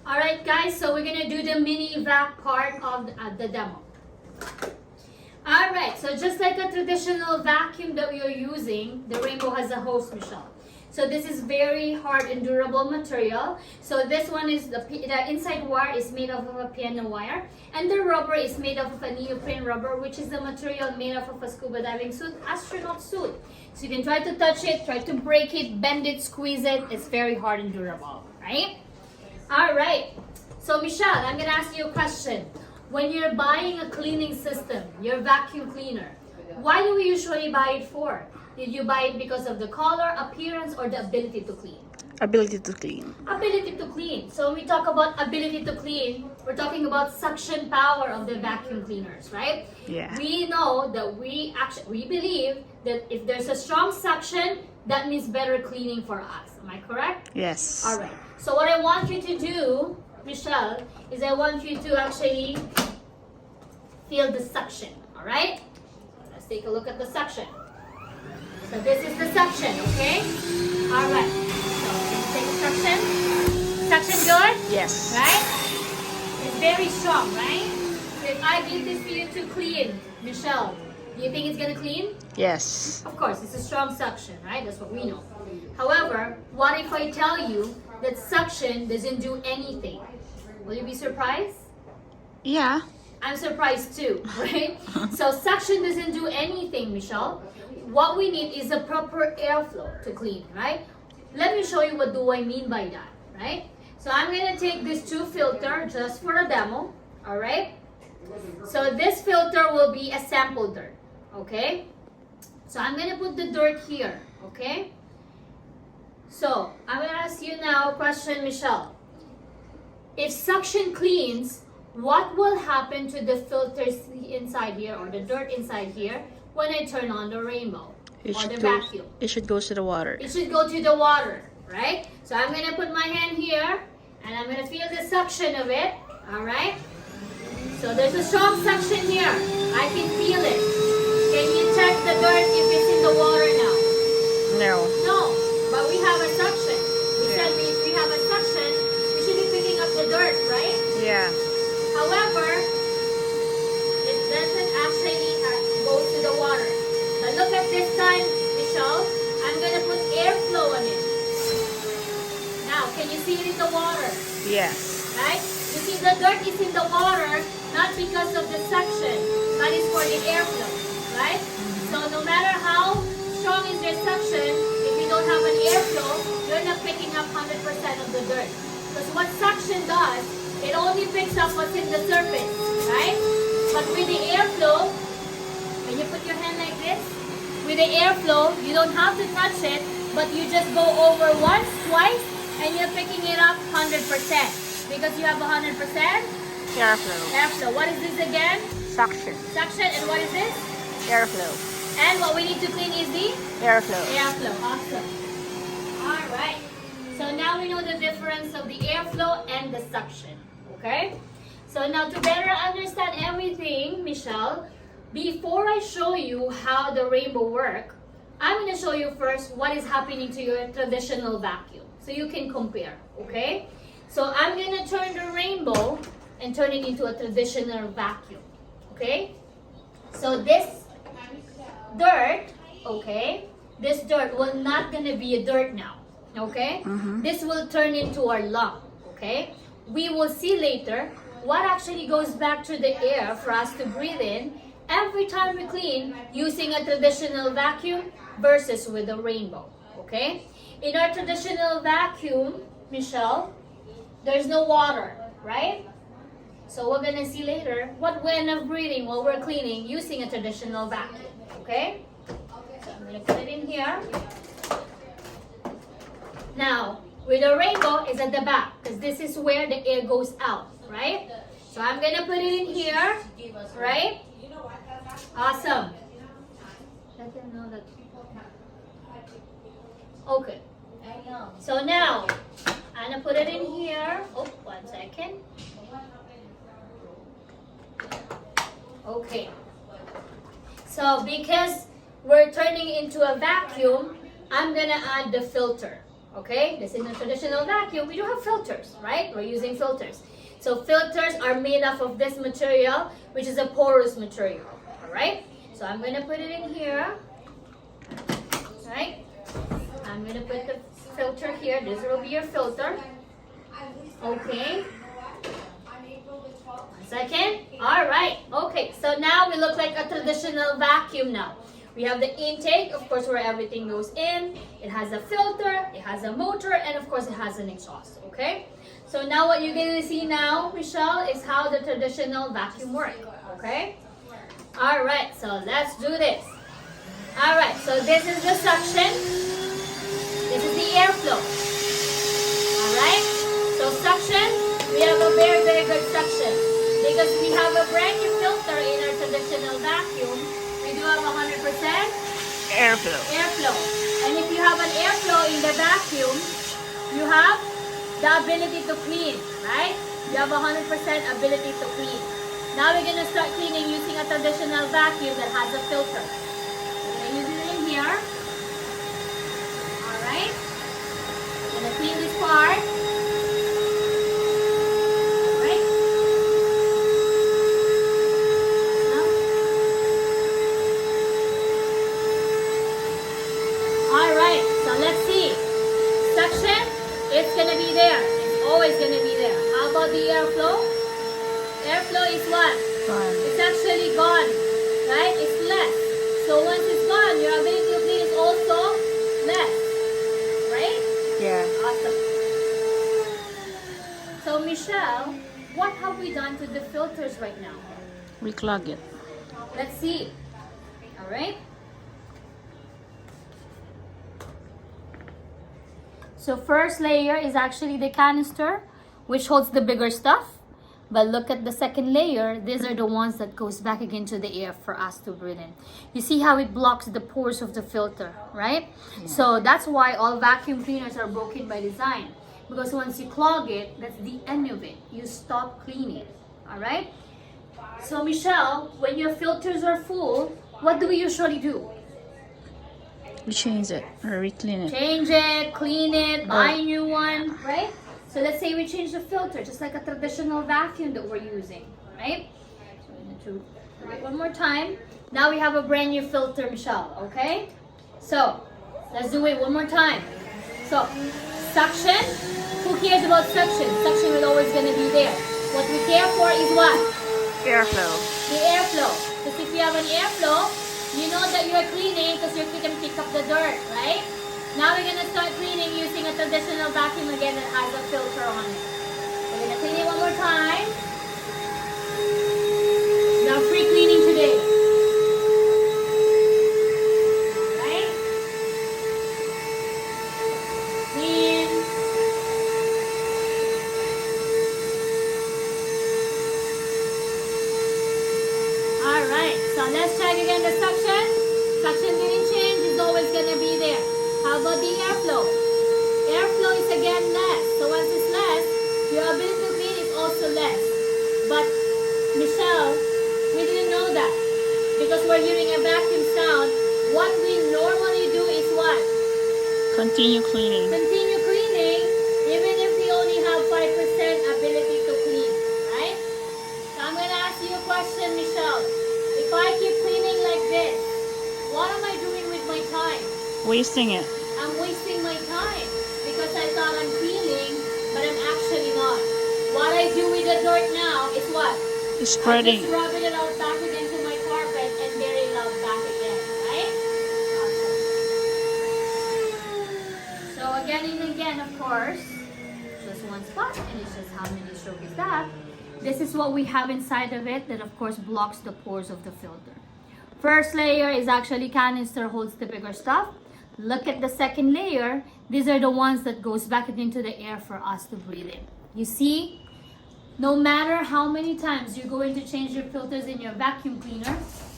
Alright guys, so we're gonna do the MiniVac part of the demo. Alright, so just like a traditional vacuum that we are using, the Rainbow has a hose, Michelle. So this is very hard and durable material. So this one is the inside wire is made of a piano wire, and the rubber is made of a neoprene rubber, which is the material made of a scuba diving suit, astronaut suit. So you can try to touch it, try to break it, bend it, squeeze it. It's very hard and durable, right? All right. So Michelle, I'm gonna ask you a question. When you're buying a cleaning system, your vacuum cleaner, why do we usually buy it for? Did you buy it because of the color, appearance, or the ability to clean? Ability to clean. Ability to clean. So when we talk about ability to clean, we're talking about suction power of the vacuum cleaners, right? Yeah. We know that we believe that if there's a strong suction, that means better cleaning for us. Am I correct? Yes. All right. So what I want you to do, Michelle, is I want you to actually feel the suction. All right? Let's take a look at the suction. So this is the suction, okay? All right. So let's take a suction. Suction good? Yes. Right? It's very strong, right? So if I give this to you to clean, Michelle, do you think it's gonna clean? Yes. Of course, it's a strong suction, right? That's what we know. However, what if I tell you that suction doesn't do anything? Will you be surprised? Yeah. I'm surprised too, right? So suction doesn't do anything, Michelle. What we need is a proper airflow to clean, right? Let me show you what do I mean by that, right? So I'm gonna take this 2 filter just for a demo, all right? So this filter will be a sample dirt, okay? So I'm gonna put the dirt here, okay? So I'm gonna ask you now a question, Michelle. If suction cleans, what will happen to the filters inside here or the dirt inside here when I turn on the Rainbow or the vacuum? It should go to the water. It should go to the water, right? So I'm gonna put my hand here and I'm gonna feel the suction of it, all right? So there's a strong suction here. I can feel it. Can you check the dirt if it's in the water now? No. No, but we have a suction. We said if we have a suction, we should be picking up the dirt, right? Yeah. However, it doesn't actually go to the water. Now look at this time, Michelle. I'm gonna put airflow on it. Now, can you see it in the water? Yes. Right? You see the dirt is in the water, not because of the suction, but it's for the airflow, right? So no matter how strong is your suction, if you don't have an airflow, you're not picking up 100% of the dirt. Because what suction does, it only picks up what's in the surface, right? But with the airflow, when you put your hand like this, with the airflow, you don't have to touch it, but you just go over once, twice, and you're picking it up 100%. Because you have 100% Airflow. airflow. What is this again? Suction. Suction. And what is this? Airflow. And what we need to clean is the Airflow. airflow. Awesome. All right. So now we know the difference of the airflow and the suction. Okay? So now to better understand everything, Michelle, before I show you how the Rainbow works, I'm going to show you first what is happening to your traditional vacuum. So you can compare. Okay? So I'm going to turn the Rainbow and turn it into a traditional vacuum. Okay? So this dirt, okay, this dirt will not going to be a dirt now. Okay? This will turn into our lung. Okay? We will see later what actually goes back to the air for us to breathe in every time we clean using a traditional vacuum versus with a Rainbow. Okay? In our traditional vacuum, Michelle, there's no water, right? So we're gonna see later what we end up breathing while we're cleaning using a traditional vacuum. Okay? So I'm gonna put it in here. Now, with a Rainbow is at the back because this is where the air goes out, right? So I'm gonna put it in here, right? Awesome. Let them know that. Okay. So now, I'm gonna put it in here. Oh, 1 second. Okay. So because we're turning into a vacuum, I'm gonna add the filter. Okay, this is a traditional vacuum. We do have filters, right? We're using filters. So filters are made up of this material, which is a porous material. All right. So I'm going to put it in here. All right. I'm going to put the filter here. This will be your filter. Okay. 1 second. All right. Okay. So now we look like a traditional vacuum now. We have the intake, of course, where everything goes in. It has a filter, it has a motor, and of course, it has an exhaust. Okay. So now what you're going to see now, Michelle, is how the traditional vacuum works. Okay. All right. So let's do this. All right. So this is the suction. This is the airflow. All right. So suction, we have a very, very good suction because we have a brand new filter in our traditional vacuum. We do have 100% Airflow. airflow. And if you have an airflow in the vacuum, you have the ability to clean, right? You have 100% ability to clean. Now we're going to start cleaning using a traditional vacuum that has a filter. We're going to use it in here. All right. I'm going to clean this part. Alright, so let's see. Suction, it's gonna be there. It's always gonna be there. How about the airflow? Airflow is what? Gone. It's actually gone. Right? It's less. So once it's gone, your ability to clean is also less. Right? Yeah. Awesome. So Michelle, what have we done to the filters right now? Reclog it. Let's see. Alright? So first layer is actually the canister, which holds the bigger stuff. But look at the second layer. These are the ones that goes back again to the air for us to breathe in. You see how it blocks the pores of the filter, right? Yeah. So that's why all vacuum cleaners are broken by design. Because once you clog it, that's the end of it. You stop cleaning, all right? So Michelle, when your filters are full, what do we usually do? We change it or we-clean it. Change it, clean it, buy a new one, right? So let's say we change the filter, just like a traditional vacuum that we're using, right? So we need to do it one more time. Now we have a brand new filter, Michelle, okay? So let's do it one more time. So suction, who cares about suction? Suction is always going to be there. What we care for is what? Airflow. The airflow. Because if you have an airflow, you know that you're cleaning because you can pick up the dirt, right? Now we're going to start cleaning using a traditional vacuum again that has a filter on it. We're going to clean it one more time. Now free cleaning today. Alright? Clean. Alright, so let's check again the suction. Suction didn't change, it's always gonna be there. How about the airflow? Airflow is again less. So once it's less, your ability to clean is also less. But Michelle, we didn't know that. Because we're hearing a vacuum sound, what we normally do is what? Continue cleaning. Continue cleaning, even if we only have 5% ability to clean, right? So I'm gonna ask you a question, Michelle. If I keep cleaning like this, what am I doing with my time? Wasting it. I'm wasting my time because I thought I'm cleaning, but I'm actually not. What I do with the dirt now is what? It's spreading. I just rub it out back again to my carpet and bury it out back again, right? Awesome. So again and again, of course, just one spot, and it's just how many strokes is that? This is what we have inside of it that of course blocks the pores of the filter. First layer is actually canister, holds the bigger stuff. Look at the second layer. These are the ones that goes back into the air for us to breathe in. You see, no matter how many times you're going to change your filters in your vacuum cleaner,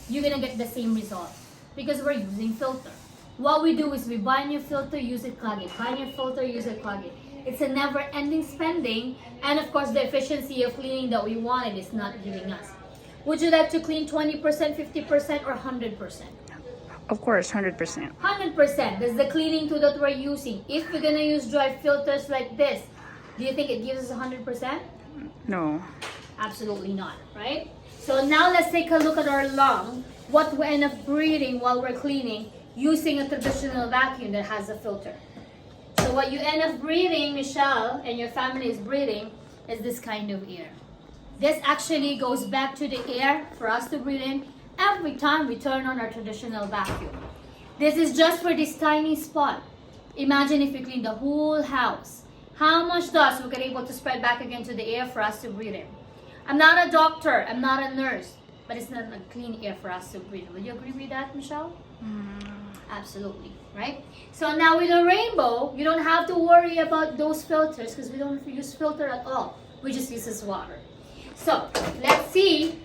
you're gonna get the same result because we're using filter. What we do is we buy a new filter, use it, plug it. Buy a new filter, use it, plug it. It's a never-ending spending, and of course the efficiency of cleaning that we wanted is not giving us. Would you like to clean 20%, 50%, or 100%? Of course, 100%. 100%. That's the cleaning tool that we're using. If we're gonna use dry filters like this, do you think it gives us 100%? No. Absolutely not, right? So now let's take a look at our lung. What we end up breathing while we're cleaning using a traditional vacuum that has a filter. So what you end up breathing, Michelle, and your family is breathing, is this kind of air. This actually goes back to the air for us to breathe in every time we turn on our traditional vacuum. This is just for this tiny spot. Imagine if we clean the whole house. How much dust we could able to spread back again to the air for us to breathe in. I'm not a doctor, I'm not a nurse, but it's not a clean air for us to breathe. Would you agree with that, Michelle? Absolutely, right? So now with a rainbow, you don't have to worry about those filters because we don't use filter at all. We just use this water. So let's see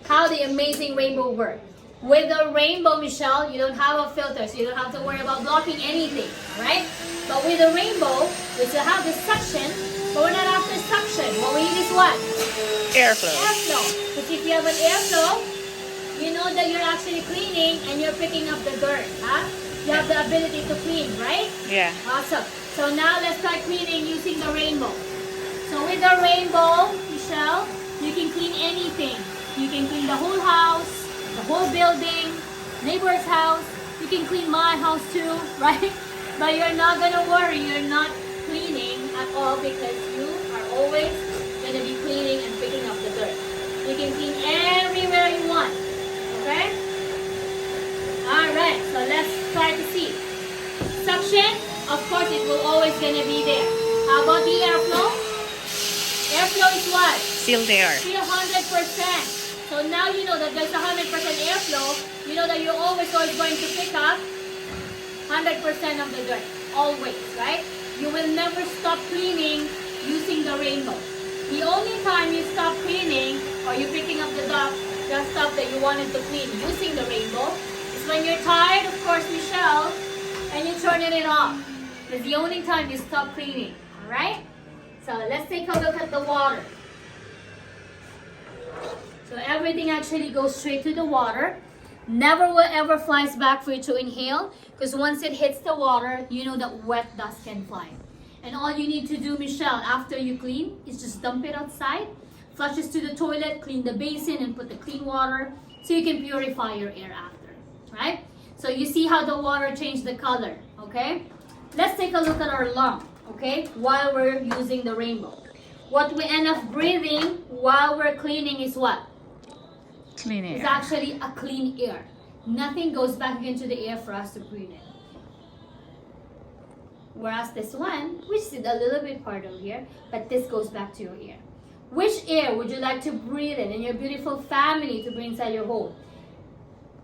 how the amazing rainbow works. With a rainbow, Michelle, you don't have a filter, so you don't have to worry about blocking anything, right? But with a rainbow, we still have the suction, but we're not after suction. What we need is what? Airflow. Airflow. Because if you have an airflow, you know that you're actually cleaning and you're picking up the dirt, huh? You have the ability to clean, right? Yeah. Awesome. So now let's start cleaning using the rainbow. So with the rainbow, Michelle, you can clean anything. You can clean the whole house, the whole building, neighbor's house. You can clean my house too, right? But you're not gonna worry, you're not cleaning at all because you are always gonna be cleaning and picking up the dirt. You can clean everywhere you want, okay? Alright, so let's try to see. Suction, of course it will always gonna be there. How about the airflow? Airflow is what? Still there. Still 100%. So now you know that there's 100% airflow. You know that you're always going to pick up 100% of the dirt. Always, right? You will never stop cleaning using the rainbow. The only time you stop cleaning or you're picking up the stuff that you wanted to clean using the rainbow is when you're tired, of course, Michelle, and you're turning it off. It's the only time you stop cleaning. Alright? So let's take a look at the water. So everything actually goes straight to the water. Never will ever flies back for you to inhale because once it hits the water, you know that wet dust can fly. And all you need to do, Michelle, after you clean is just dump it outside, flush it to the toilet, clean the basin and put the clean water so you can purify your air after, right? So you see how the water changed the color, okay? Let's take a look at our lung, okay, while we're using the rainbow. What we end up breathing while we're cleaning is what? Clean air. It's actually a clean air. Nothing goes back into the air for us to breathe in. Whereas this one, which is a little bit part of here, but this goes back to your ear. Which air would you like to breathe in and your beautiful family to bring inside your home?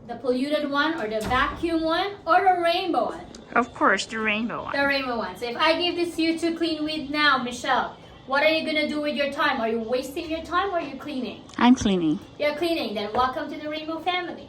The polluted one or the vacuum one or the rainbow one? Of course, the rainbow one. The rainbow one. So if I give this to you to clean with now, Michelle, what are you going to do with your time? Are you wasting your time or are you cleaning? I'm cleaning. You're cleaning. Then welcome to the rainbow family.